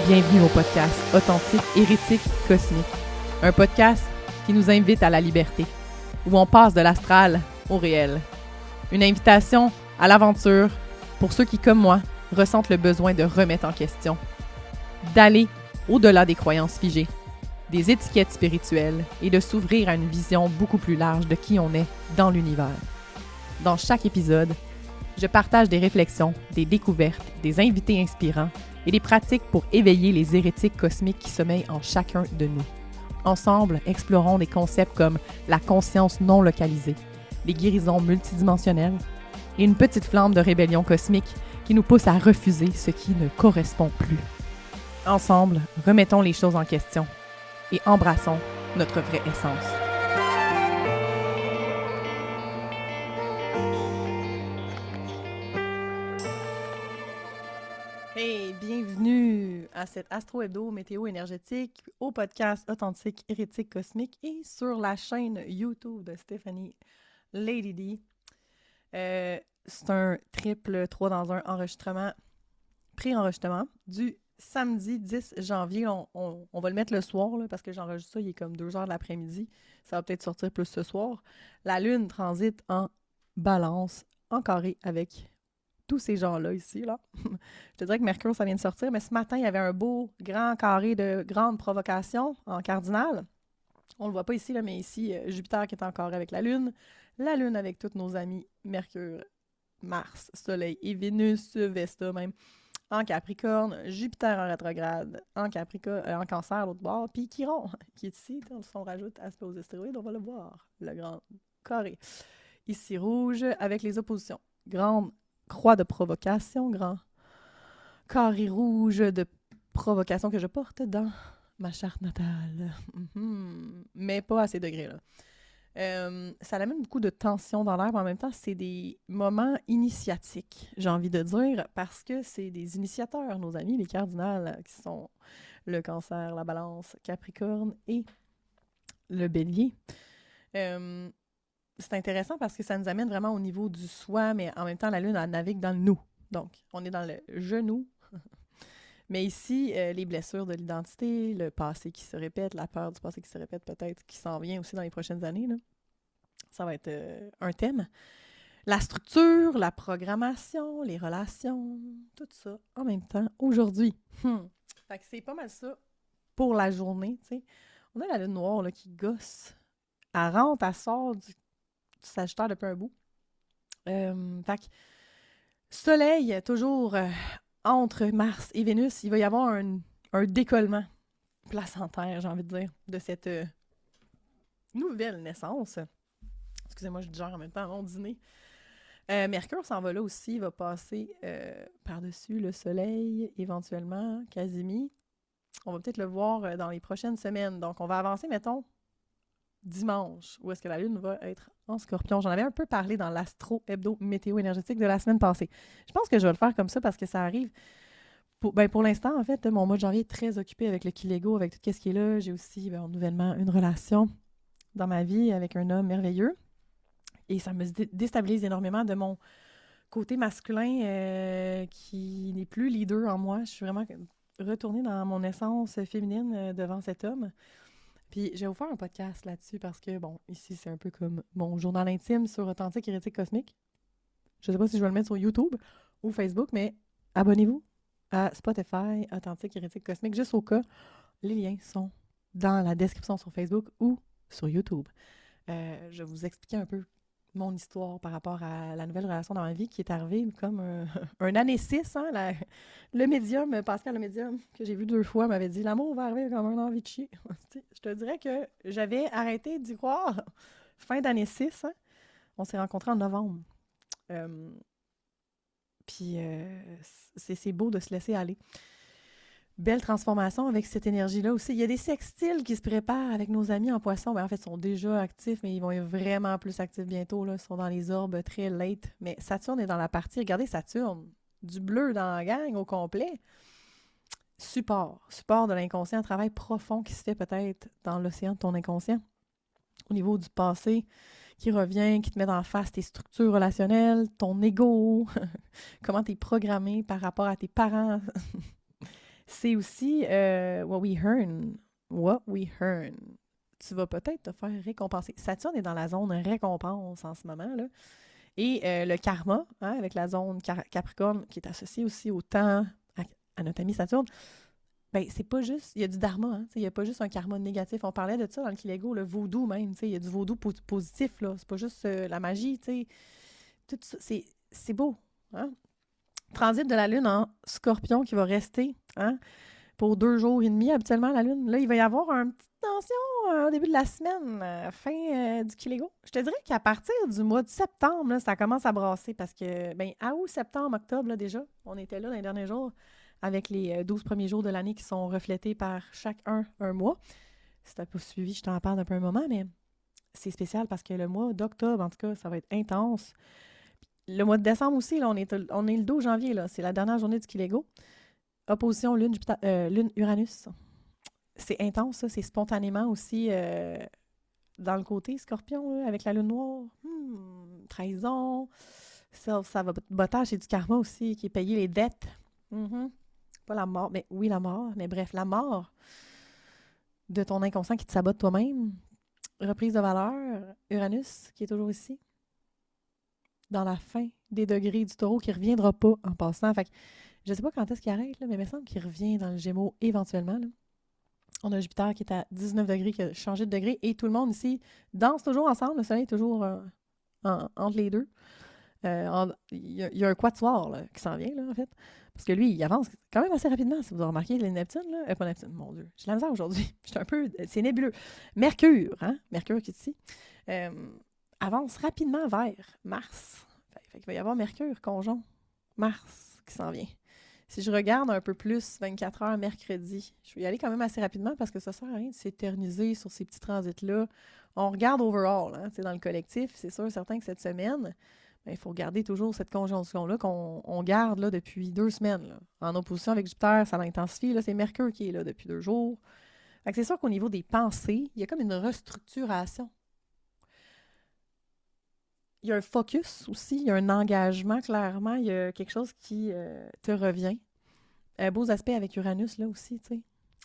Bienvenue au podcast Authentique, Hérétique, Cosmique. Un podcast qui nous invite à la liberté, où on passe de l'astral au réel. Une invitation à l'aventure pour ceux qui, comme moi, ressentent le besoin de remettre en question, d'aller au-delà des croyances figées, des étiquettes spirituelles et de s'ouvrir à une vision beaucoup plus large de qui on est dans l'univers. Dans chaque épisode, je partage des réflexions, des découvertes, des invités inspirants et des pratiques pour éveiller les hérétiques cosmiques qui sommeillent en chacun de nous. Ensemble, explorons des concepts comme la conscience non localisée, les guérisons multidimensionnelles et une petite flamme de rébellion cosmique qui nous pousse à refuser ce qui ne correspond plus. Ensemble, remettons les choses en question et embrassons notre vraie essence. Hey, bienvenue à cette Astro Hebdo météo énergétique au podcast Authentique, Hérétique, Cosmique et sur la chaîne YouTube de Stéphanie Lady D. C'est un triple 3 dans 1 enregistrement, pré-enregistrement du samedi 10 janvier. On va le mettre le soir là, parce que j'enregistre ça, il est comme 2h de l'après-midi. Ça va peut-être sortir plus ce soir. La Lune transite en balance, en carré avec tous ces gens-là ici, là. Je te dirais que Mercure, ça vient de sortir, mais ce matin, il y avait un beau grand carré de grande provocation en cardinal. On le voit pas ici, là, mais ici, Jupiter qui est en carré avec la Lune avec tous nos amis Mercure, Mars, Soleil et Vénus, Vesta même, en Capricorne, Jupiter en rétrograde, en Cancer, l'autre bord, puis Chiron, qui est ici, si on rajoute aspect aux astéroïdes, on va le voir, le grand carré. Ici, rouge, avec les oppositions. Grande croix de provocation, grand carré rouge de provocation que je porte dans ma charte natale. Mais pas à ces degrés-là. Ça amène beaucoup de tension dans l'air, mais en même temps, c'est des moments initiatiques, j'ai envie de dire, parce que c'est des initiateurs, nos amis, les cardinals, qui sont le Cancer, la Balance, Capricorne et le Bélier. C'est intéressant parce que ça nous amène vraiment au niveau du soi, mais en même temps, la Lune, elle navigue dans le nous. Donc, on est dans le genou. Mais ici, les blessures de l'identité, le passé qui se répète, la peur du passé qui se répète peut-être, qui s'en vient aussi dans les prochaines années, là. Ça va être un thème. La structure, la programmation, les relations, tout ça en même temps aujourd'hui. Fait que c'est pas mal ça pour la journée, tu sais. On a la Lune noire là, qui gosse. Elle rentre, elle sort du Sagittaire depuis un bout. Fait que Soleil, toujours entre Mars et Vénus, il va y avoir un décollement placentaire, j'ai envie de dire, de cette nouvelle naissance. Excusez-moi, je digère en même temps mon dîner. Mercure s'en va là aussi, il va passer par-dessus le Soleil, éventuellement, Casimir. On va peut-être le voir dans les prochaines semaines. Donc, on va avancer, mettons, dimanche, où est-ce que la Lune va être en Scorpion. J'en avais un peu parlé dans l'Astro Hebdo météo énergétique de la semaine passée. Je pense que je vais le faire comme ça parce que ça arrive. Pour l'instant, en fait, mon mois de janvier est très occupé avec le Kilego, avec tout ce qui est là. J'ai aussi, nouvellement, une relation dans ma vie avec un homme merveilleux. Et ça me déstabilise énormément de mon côté masculin qui n'est plus leader en moi. Je suis vraiment retournée dans mon essence féminine devant cet homme. Puis je vais vous faire un podcast là-dessus parce que, ici, c'est un peu comme mon journal intime sur Authentique, Hérétique, Cosmique. Je ne sais pas si je vais le mettre sur YouTube ou Facebook, mais abonnez-vous à Spotify, Authentique, Hérétique, Cosmique, juste au cas. Les liens sont dans la description sur Facebook ou sur YouTube. Je vais vous expliquer un peu mon histoire par rapport à la nouvelle relation dans ma vie qui est arrivée comme un année 6. Hein, le médium, Pascal le médium, que j'ai vu 2 fois, m'avait dit « L'amour va arriver comme un envie de chier. » Je te dirais que j'avais arrêté d'y croire. Fin d'année 6, hein, on s'est rencontrés en novembre. Puis c'est beau de se laisser aller. Belle transformation avec cette énergie-là aussi. Il y a des sextiles qui se préparent avec nos amis en poisson. En fait, ils sont déjà actifs, mais ils vont être vraiment plus actifs bientôt. Là. Ils sont dans les orbes très late. Mais Saturne est dans la partie. Regardez Saturne, du bleu dans la gang au complet. Support de l'inconscient, un travail profond qui se fait peut-être dans l'océan de ton inconscient. Au niveau du passé qui revient, qui te met en face tes structures relationnelles, ton ego, comment tu es programmé par rapport à tes parents. C'est aussi what we earn. What we earn. Tu vas peut-être te faire récompenser. Saturne est dans la zone récompense en ce moment, là. Et le karma, hein, avec la zone Capricorne, qui est associée aussi au temps à notre ami Saturne, ben c'est pas juste, il y a du dharma, hein, il n'y a pas juste un karma négatif. On parlait de ça dans le Kilego, le vaudou même, il y a du vaudou positif, là. C'est pas juste la magie, tout ça, c'est beau, hein. Transit de la Lune en Scorpion qui va rester, hein, pour 2 jours et demi, habituellement, la Lune. Là, il va y avoir une petite tension au début de la semaine, fin du Kilego. Je te dirais qu'à partir du mois de septembre, là, ça commence à brasser parce que, ben, à août, septembre, octobre, là, déjà, on était là dans les derniers jours avec les 12 premiers jours de l'année qui sont reflétés par chacun un mois. Si tu n'as pas suivi, je t'en parle depuis un moment, mais c'est spécial parce que le mois d'octobre, en tout cas, ça va être intense. Le mois de décembre aussi, là, on est le 12 janvier, là, c'est la dernière journée du Kilego. Opposition Lune-Uranus. C'est intense, ça. C'est spontanément aussi dans le côté Scorpion, là, avec la lune noire. Trahison. Self-sabotage, c'est du karma aussi, qui est payé les dettes. Pas la mort, mais oui, la mort. Mais bref, la mort de ton inconscient qui te sabote toi-même. Reprise de valeur. Uranus, qui est toujours ici. Dans la fin des degrés du taureau, qui ne reviendra pas en passant. Fait que, je ne sais pas quand est-ce qu'il arrête, là, mais il me semble qu'il revient dans le Gémeaux éventuellement. Là. On a Jupiter qui est à 19 degrés, qui a changé de degré, et tout le monde ici danse toujours ensemble. Le soleil est toujours entre les deux. Il y a un quatuor là, qui s'en vient, là, en fait. Parce que lui, il avance quand même assez rapidement, si vous avez remarqué, les Neptunes, là. Pas Neptune, mon Dieu. J'ai la misère aujourd'hui. J'étais un peu... C'est nébuleux. Mercure, hein? Mercure qui est ici. Avance rapidement vers Mars. Fait qu'il va y avoir Mercure, conjonct. Mars qui s'en vient. Si je regarde un peu plus 24 heures mercredi, je vais y aller quand même assez rapidement parce que ça sert à rien de s'éterniser sur ces petits transits-là. On regarde overall, hein, dans le collectif. C'est sûr, certain que cette semaine, il faut garder toujours cette conjonction-là qu'on garde là, depuis 2 semaines. Là. En opposition avec Jupiter, ça l'intensifie. Là, c'est Mercure qui est là depuis 2 jours. Fait que c'est sûr qu'au niveau des pensées, il y a comme une restructuration. Il y a un focus aussi, il y a un engagement, clairement. Il y a quelque chose qui te revient. Beaux aspects avec Uranus, là aussi, tu sais.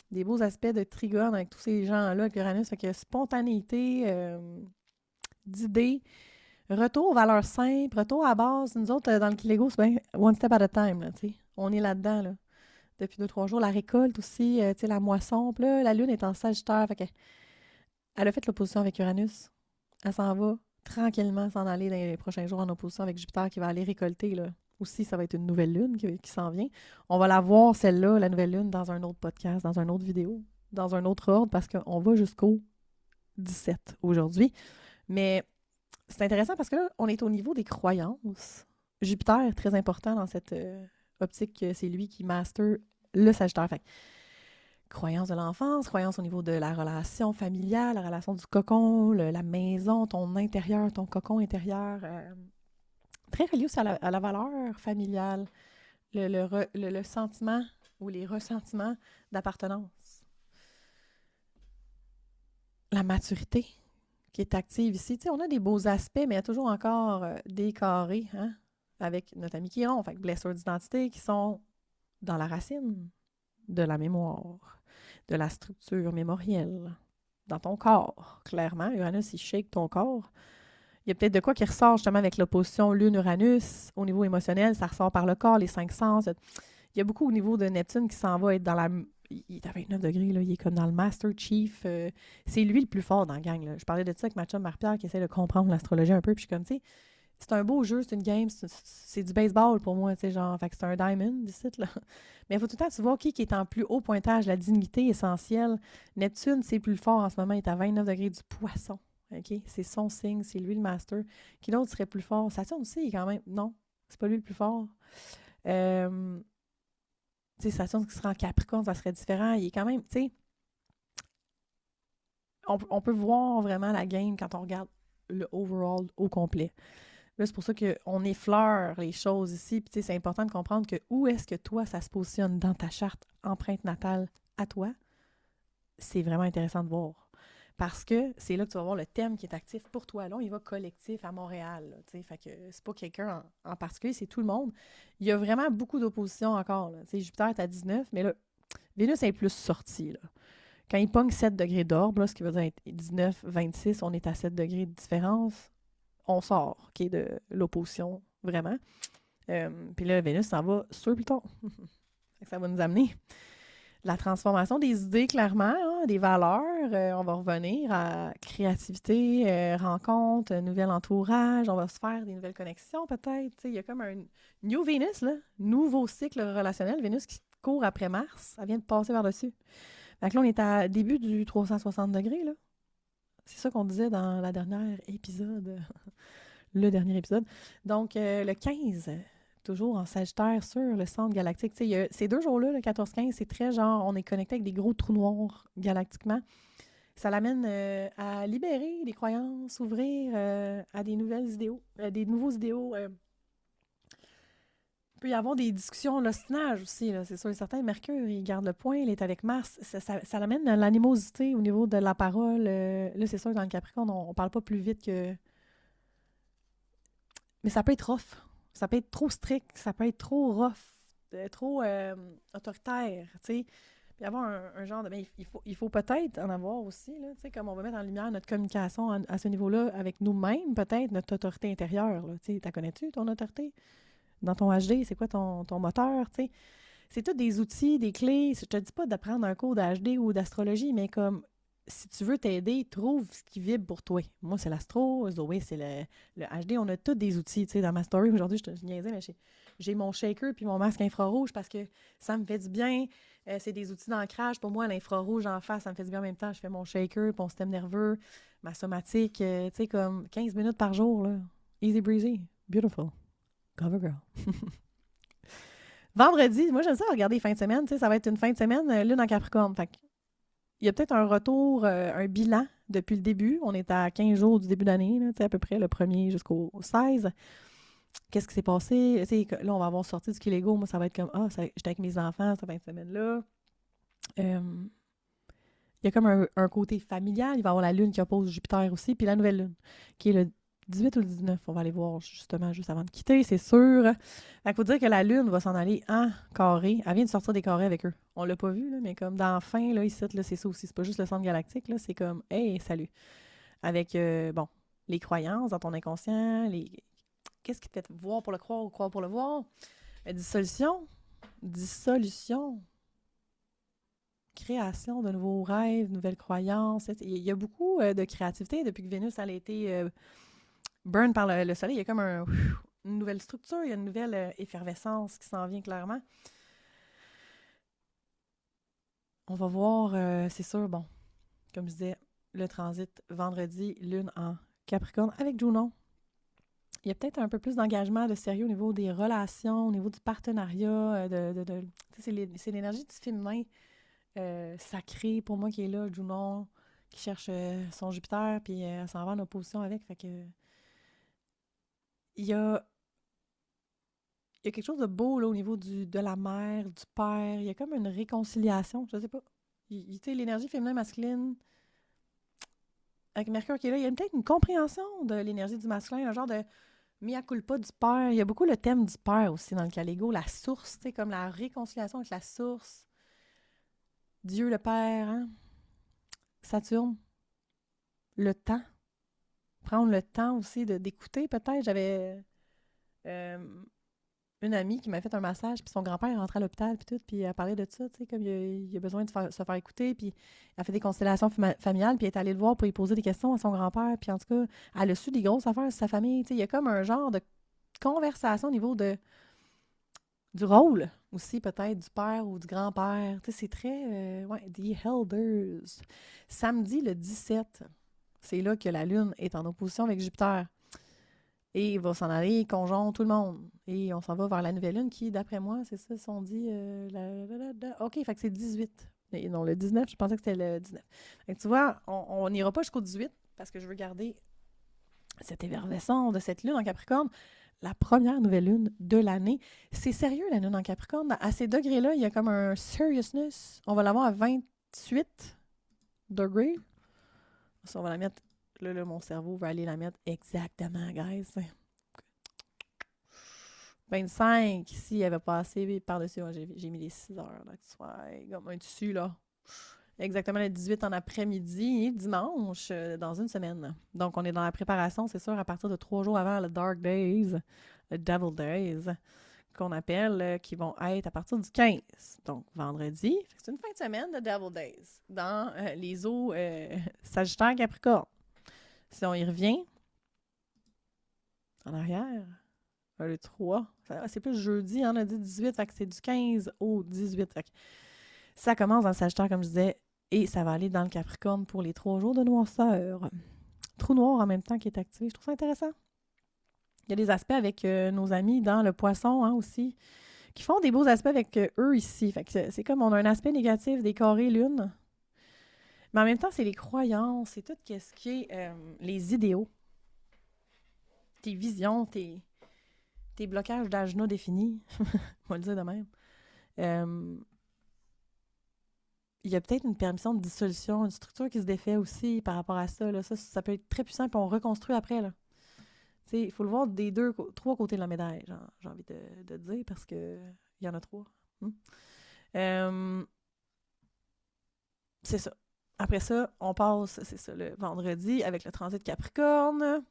Des beaux aspects de Trigone avec tous ces gens-là avec Uranus. Fait que spontanéité, d'idées, retour aux valeurs simples, retour à la base. Nous autres, dans le Kilego, c'est bien one step at a time, là, tu sais. On est là-dedans, là. Depuis 2-3 jours. La récolte aussi, tu sais, la moisson. Puis là, la Lune est en Sagittaire. Fait que elle a fait l'opposition avec Uranus. Elle s'en va tranquillement s'en aller dans les prochains jours en opposition avec Jupiter qui va aller récolter, là. Aussi, ça va être une nouvelle lune qui s'en vient. On va la voir, celle-là, la nouvelle lune, dans un autre podcast, dans une autre vidéo, dans un autre ordre, parce qu'on va jusqu'au 17 aujourd'hui. Mais c'est intéressant parce que là, on est au niveau des croyances. Jupiter est très important dans cette optique. C'est lui qui master le Sagittaire. Fait, croyances de l'enfance, croyances au niveau de la relation familiale, la relation du cocon, la maison, ton intérieur, ton cocon intérieur. Très relié aussi à la valeur familiale, le sentiment ou les ressentiments d'appartenance. La maturité qui est active ici. Tu sais, on a des beaux aspects, mais il y a toujours encore des carrés, hein, avec notre ami Chiron, avec blessures d'identité qui sont dans la racine de la mémoire, de la structure mémorielle, dans ton corps, clairement. Uranus, il shake ton corps. Il y a peut-être de quoi qui ressort justement avec l'opposition Lune-Uranus. Au niveau émotionnel, ça ressort par le corps, les 5 sens. Il y a beaucoup au niveau de Neptune qui s'en va être dans la... Il est à 29 degrés, là, il est comme dans le Master Chief. C'est lui le plus fort dans la gang. Là. Je parlais de ça avec ma chum Marie-Pierre qui essaie de comprendre l'astrologie un peu. Puis je suis comme, tu sais, c'est un beau jeu, c'est une game, c'est du baseball pour moi, tu sais, genre, fait que c'est un diamond, ici, là. Mais il faut tout le temps, tu vois, qui est en plus haut pointage, la dignité essentielle. Neptune, c'est plus fort en ce moment, il est à 29 degrés du Poisson. OK? C'est son signe, c'est lui le master. Qui d'autre serait plus fort? Saturne aussi, il est quand même... Non, c'est pas lui le plus fort. Tu sais, Saturne qui serait en Capricorne, ça serait différent. Il est quand même, tu sais... On peut voir vraiment la game quand on regarde le overall au complet. Là, c'est pour ça qu'on effleure les choses ici. Puis, tu sais, c'est important de comprendre que où est-ce que toi, ça se positionne dans ta charte empreinte natale à toi. C'est vraiment intéressant de voir. Parce que c'est là que tu vas voir le thème qui est actif pour toi. Là, il va collectif à Montréal. Là, fait que c'est pas quelqu'un en particulier, c'est tout le monde. Il y a vraiment beaucoup d'opposition encore. Là. Jupiter est à 19, mais là, Vénus est plus sortie, là. Quand il pogne 7 degrés d'orbe, là, ce qui veut dire être 19, 26, on est à 7 degrés de différence, on sort, OK, de l'opposition, vraiment. Puis là, Vénus s'en va sur Pluton. Ça va nous amener la transformation des idées, clairement, hein, des valeurs. On va revenir à créativité, rencontre, nouvel entourage. On va se faire des nouvelles connexions, peut-être. Il y a comme un New Vénus, là, nouveau cycle relationnel. Vénus qui court après Mars. Elle vient de passer par-dessus. Fait que là, on est à début du 360 degrés, là. C'est ça qu'on disait dans la dernière épisode. Le dernier épisode. Donc, le 15, toujours en Sagittaire sur le centre galactique. Ces 2 jours-là, le 14-15, c'est très genre, on est connecté avec des gros trous noirs galactiquement. Ça l'amène à libérer des croyances, ouvrir à des nouvelles idéaux, des nouveaux idéaux. Il peut y avoir des discussions, l'ostinage aussi, là, c'est sûr et certain. Mercure, il garde le point, il est avec Mars. Ça l'amène à l'animosité au niveau de la parole. Là, c'est sûr que dans le Capricorne, on ne parle pas plus vite que... Mais ça peut être rough. Ça peut être trop strict, ça peut être trop rough, trop autoritaire, tu sais. Puis avoir un genre de... Mais il faut peut-être en avoir aussi, là, tu sais, comme on va mettre en lumière notre communication à ce niveau-là avec nous-mêmes, peut-être, notre autorité intérieure, là, tu sais. T'as connais-tu ton autorité? Dans ton HD, c'est quoi ton moteur, tu sais? C'est tous des outils, des clés. Je te dis pas d'apprendre un cours d'HD ou d'astrologie, mais comme si tu veux t'aider, trouve ce qui vibre pour toi. Moi, c'est l'astro, Zoé, c'est le HD. On a tous des outils. Tu sais, dans ma story, aujourd'hui, je niaisais, mais j'ai mon shaker puis mon masque infrarouge parce que ça me fait du bien. C'est des outils d'ancrage. Pour moi, l'infrarouge en face, ça me fait du bien en même temps. Je fais mon shaker, mon système nerveux, ma somatique. Tu sais, comme 15 minutes par jour, là. Easy breezy. Beautiful. Cover girl. Vendredi, moi, j'aime ça regarder les fins de semaine. Tu sais, ça va être une fin de semaine, lune en Capricorne. Fait il y a peut-être un retour, un bilan depuis le début. On est à 15 jours du début d'année, là, à peu près le 1er jusqu'au 16. Qu'est-ce qui s'est passé? Là, on va avoir sorti du Kilego. Moi, ça va être comme, j'étais avec mes enfants cette fin de semaine-là. Il y a comme un côté familial. Il va y avoir la lune qui oppose Jupiter aussi, puis la nouvelle lune, qui est le 18 ou le 19. On va aller voir justement juste avant de quitter, c'est sûr. Il faut dire que la lune va s'en aller en carré. Elle vient de sortir des carrés avec eux. On l'a pas vu, là, mais comme dans la fin, là, ici, là, c'est ça aussi. C'est pas juste le centre galactique, là, c'est comme, hey, salut. Avec, les croyances dans ton inconscient, qu'est-ce qui te fait voir pour le croire ou croire pour le voir? Dissolution, création de nouveaux rêves, nouvelles croyances. Il y a beaucoup de créativité depuis que Vénus elle a été burn par le soleil. Il y a comme une nouvelle structure, il y a une nouvelle effervescence qui s'en vient clairement. On va voir, c'est sûr, bon, comme je disais, le transit vendredi, lune en Capricorne avec Junon. Il y a peut-être un peu plus d'engagement, de sérieux au niveau des relations, au niveau du partenariat. C'est l'énergie du féminin sacré pour moi qui est là, Junon, qui cherche son Jupiter, puis elle s'en va en opposition avec. Fait que il y a quelque chose de beau là, au niveau de la mère, du père. Il y a comme une réconciliation, je sais pas. Tu sais, l'énergie féminin-masculine, avec Mercure qui est là, il y a peut-être une compréhension de l'énergie du masculin, un genre de mea culpa du père. Il y a beaucoup le thème du père aussi dans le Calégo, la source, tu sais, comme la réconciliation avec la source. Dieu le Père, hein? Saturne, le temps. Prendre le temps aussi d'écouter, peut-être. J'avais une amie qui m'a fait un massage, puis son grand-père rentrait à l'hôpital, puis tout, puis elle parlait de ça, tu sais, comme il a besoin de se faire écouter, puis elle a fait des constellations familiales, puis elle est allée le voir pour lui poser des questions à son grand-père, puis en tout cas, elle a su des grosses affaires sur sa famille, tu sais, il y a comme un genre de conversation au niveau du rôle aussi, peut-être, du père ou du grand-père, tu sais, c'est très, The Elders. Samedi, le 17, c'est là que la Lune est en opposition avec Jupiter. Et il va s'en aller, conjoint tout le monde. Et on s'en va vers la nouvelle lune qui, d'après moi, c'est ça, si on dit... OK, fait que c'est 18. Et non, le 19, je pensais que c'était le 19. Fait que tu vois, on n'ira pas jusqu'au 18 parce que je veux garder cette effervescence de cette lune en Capricorne. La première nouvelle lune de l'année. C'est sérieux, la lune en Capricorne. À ces degrés-là, il y a comme un seriousness. On va l'avoir à 28 degrés. Ça, on va la mettre... Là, mon cerveau va aller la mettre exactement, guys. 25, ici, elle va passer par-dessus. Ouais, j'ai mis les 6 heures. Là, comme un dessus, là. Exactement le 18 en après-midi, dimanche, dans une semaine. Donc, on est dans la préparation, c'est sûr, à partir de 3 jours avant le Dark Days, le Devil Days, qu'on appelle, qui vont être à partir du 15. Donc, vendredi. C'est une fin de semaine de Devil Days dans les eaux Sagittaire Capricorne. Si on y revient, en arrière, le 3, c'est plus jeudi, on a dit 18, fait que c'est du 15 au 18. Fait que ça commence dans le Sagittaire, comme je disais, et ça va aller dans le Capricorne pour les 3 jours de noirceur. Trou noir en même temps qui est activé. Je trouve ça intéressant. Il y a des aspects avec nos amis dans le poisson aussi, qui font des beaux aspects avec eux ici. Fait que c'est comme on a un aspect négatif des carrés lune. Mais en même temps, c'est les croyances, c'est tout ce qui est les idéaux. Tes visions, tes blocages d'Ajna définis. On va le dire de même. Il y a peut-être une permission de dissolution, une structure qui se défait aussi par rapport à ça. Là. Ça peut être très puissant, puis on reconstruit après. Là. Il faut le voir des trois côtés de la médaille, j'ai envie de dire, parce que il y en a 3. C'est ça. Après ça, on passe, c'est ça, le vendredi, avec le transit de Capricorne,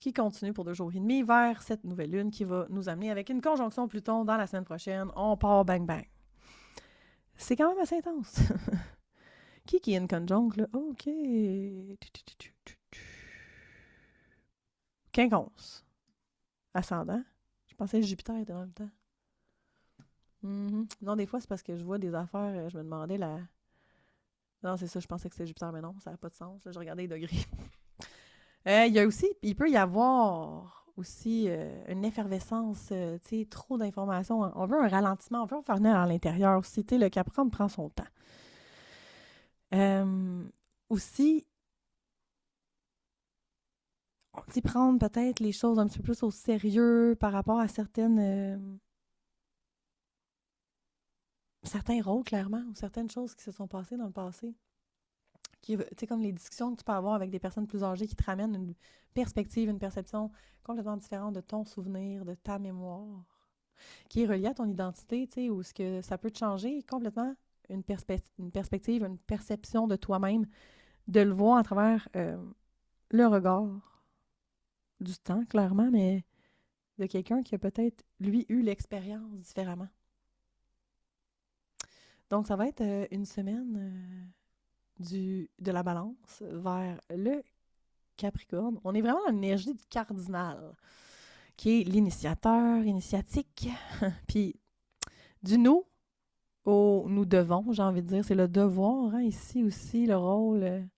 qui continue pour 2 jours et demi vers cette nouvelle lune qui va nous amener avec une conjonction Pluton dans la semaine prochaine. On part bang bang. C'est quand même assez intense. Qui est une conjonction, là? OK. Quinconce. Ascendant. Je pensais que Jupiter était dans le temps. Non, des fois, c'est parce que je vois des affaires, je me demandais la... Non, c'est ça, je pensais que c'était Jupiter, mais non, ça n'a pas de sens. Là, je regardais les degrés. Il y a aussi, il peut y avoir aussi une effervescence, tu sais, trop d'informations. On veut un ralentissement, on veut en faire venir à l'intérieur aussi. Tu sais, le Capricorne prend son temps. Aussi, on dit prendre peut-être les choses un petit peu plus au sérieux par rapport à certains rôles, clairement, ou certaines choses qui se sont passées dans le passé. Tu sais, comme les discussions que tu peux avoir avec des personnes plus âgées qui te ramènent une perspective, une perception complètement différente de ton souvenir, de ta mémoire, qui est reliée à ton identité, tu sais, où ce que ça peut te changer complètement une perspective, une perception de toi-même, de le voir à travers le regard du temps, clairement, mais de quelqu'un qui a peut-être, lui, eu l'expérience différemment. Donc, ça va être une semaine de la balance vers le Capricorne. On est vraiment dans l'énergie du cardinal, qui est l'initiateur, initiatique, puis du nous au nous devons, j'ai envie de dire. C'est le devoir, hein, ici aussi, le rôle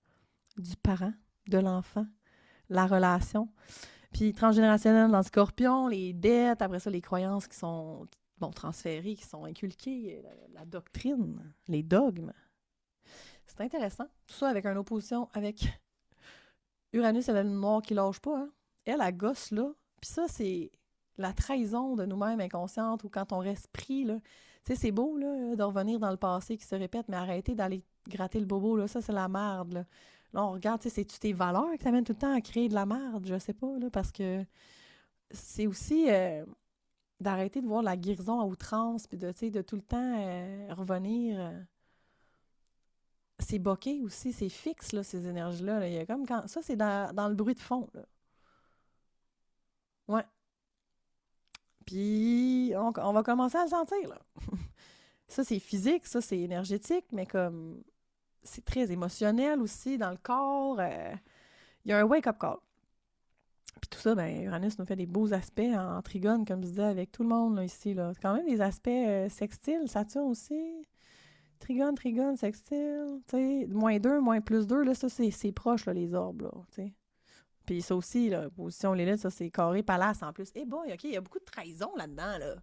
du parent, de l'enfant, la relation. Puis transgénérationnel dans le Scorpion, les dettes, après ça, les croyances qui sont transférées, qui sont inculquées, la doctrine, les dogmes. C'est intéressant. Tout ça avec une opposition avec Uranus et la lune noire qui lâche pas. Hein? Elle gosse là. Puis ça, c'est la trahison de nous-mêmes inconscientes ou quand on reste pris. Là. Tu sais, c'est beau là, de revenir dans le passé qui se répète, mais arrêter d'aller gratter le bobo. Là, ça, c'est la merde. Là, on regarde, tu sais, c'est-tu tes valeurs qui t'amènent tout le temps à créer de la merde? Je sais pas, là, parce que c'est aussi d'arrêter de voir la guérison à outrance puis de tout le temps revenir... c'est boqué aussi, c'est fixe, là, ces énergies-là. Là. Il y a comme quand... Ça, c'est dans le bruit de fond, là. Ouais. Puis, on va commencer à le sentir, là. Ça, c'est physique, ça, c'est énergétique, mais comme... C'est très émotionnel aussi, dans le corps. Il y a un wake-up call. Puis tout ça, ben Uranus nous fait des beaux aspects en trigone, comme je disais, avec tout le monde, là, ici, là. C'est quand même des aspects sextiles, Saturne aussi. Trigone, sextile, tu sais, -2, +2, là, ça, c'est proche, là, les orbes, là, tu sais. Puis ça aussi, là, position Lilith, ça, c'est carré palace en plus. Eh boy, OK, il y a beaucoup de trahison là-dedans, là.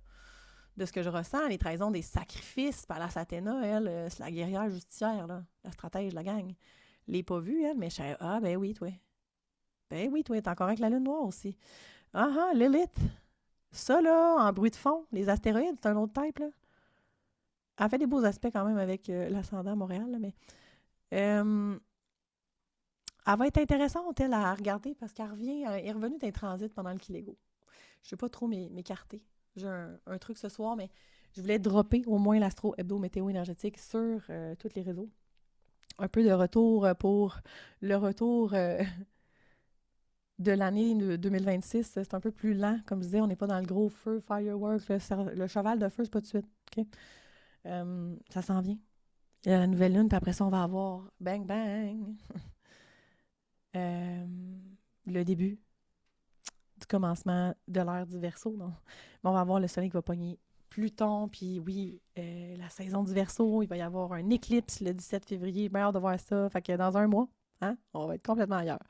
De ce que je ressens, les trahisons des sacrifices. Pallas Athéna, elle, c'est la guerrière justicière, là, la stratège de la gang. L'ai pas vue, elle, mais je sais, ah, ben oui, toi. Ben oui, toi, t'es encore avec la lune noire aussi. Ah, Lilith. Ça, là, en bruit de fond, les astéroïdes, c'est un autre type, là. Elle fait des beaux aspects quand même avec l'ascendant à Montréal, là, mais... elle va être intéressante, elle, à regarder, parce qu'elle est revenue d'un transit pendant le Kilego. Je ne vais pas trop m'écarter. J'ai un truc ce soir, mais je voulais dropper au moins l'Astro Hebdo Météo Énergétique sur tous les réseaux. Un peu de retour pour le retour de l'année 2026. C'est un peu plus lent. Comme je disais, on n'est pas dans le gros feu, fireworks, le cheval de feu, c'est pas tout de suite. Okay? Ça s'en vient. Il y a la nouvelle lune, puis après ça, on va avoir bang bang. Le début du commencement de l'ère du Verseau. Donc, on va avoir le soleil qui va pogner Pluton, puis oui, la saison du Verseau, il va y avoir un éclipse le 17 février. Bien hâte de voir ça. Fait que dans un mois, hein, on va être complètement ailleurs.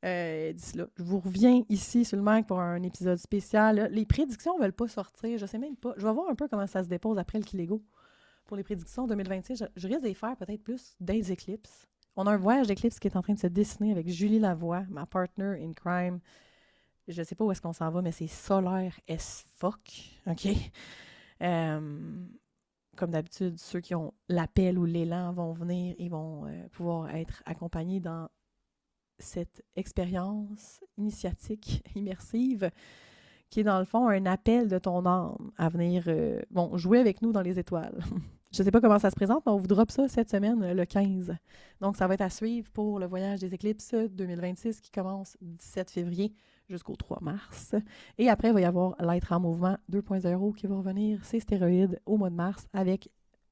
D'ici là, je vous reviens ici sur le mic pour un épisode spécial. Là, les prédictions ne veulent pas sortir. Je sais même pas. Je vais voir un peu comment ça se dépose après le Kilego. Pour les prédictions 2026, je risque de les faire peut-être plus des éclipses. On a un voyage d'éclipse qui est en train de se dessiner avec Julie Lavoie, ma partner in crime. Je sais pas où est-ce qu'on s'en va, mais c'est solaire as fuck. OK? Comme d'habitude, ceux qui ont l'appel ou l'élan vont venir et vont pouvoir être accompagnés dans cette expérience initiatique immersive qui est dans le fond un appel de ton âme à venir jouer avec nous dans les étoiles. Je ne sais pas comment ça se présente, mais on vous drop ça cette semaine, le 15. Donc, ça va être à suivre pour le voyage des éclipses 2026 qui commence le 17 février jusqu'au 3 mars. Et après, il va y avoir l'être en mouvement 2.0 qui va revenir, c'est stéroïdes, au mois de mars avec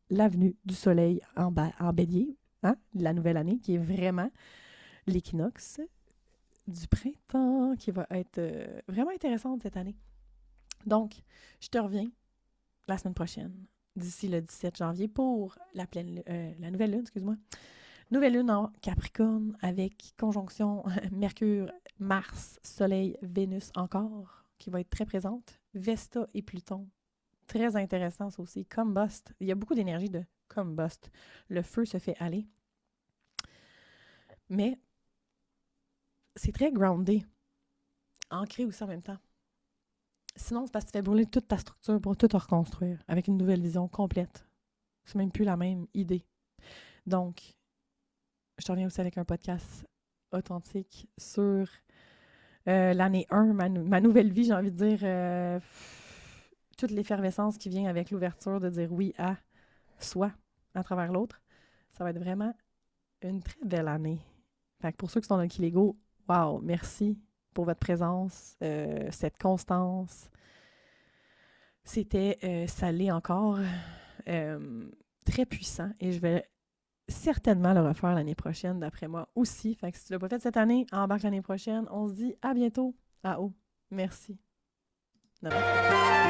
l'avenue du soleil en bélier, hein, la nouvelle année, qui est vraiment l'équinoxe du printemps, qui va être vraiment intéressante cette année. Donc, je te reviens la semaine prochaine, d'ici le 17 janvier, pour la nouvelle lune, excuse-moi. Nouvelle lune en Capricorne avec conjonction Mercure, Mars, Soleil, Vénus encore, qui va être très présente. Vesta et Pluton, très intéressant ça aussi. Combust, il y a beaucoup d'énergie de combust. Le feu se fait aller. Mais c'est très groundé, ancré aussi en même temps. Sinon, c'est parce que tu fais brûler toute ta structure pour tout reconstruire avec une nouvelle vision complète. C'est même plus la même idée. Donc, je te reviens aussi avec un podcast authentique sur l'année 1, ma nouvelle vie, j'ai envie de dire, toute l'effervescence qui vient avec l'ouverture de dire oui à soi à travers l'autre. Ça va être vraiment une très belle année. Fait que pour ceux qui sont dans le Kilego, wow, merci pour votre présence, cette constance. C'était salé encore, très puissant et je vais certainement le refaire l'année prochaine, d'après moi aussi. Fait que si tu ne l'as pas fait cette année, embarque l'année prochaine. On se dit à bientôt. Ah oh, merci. Namaste.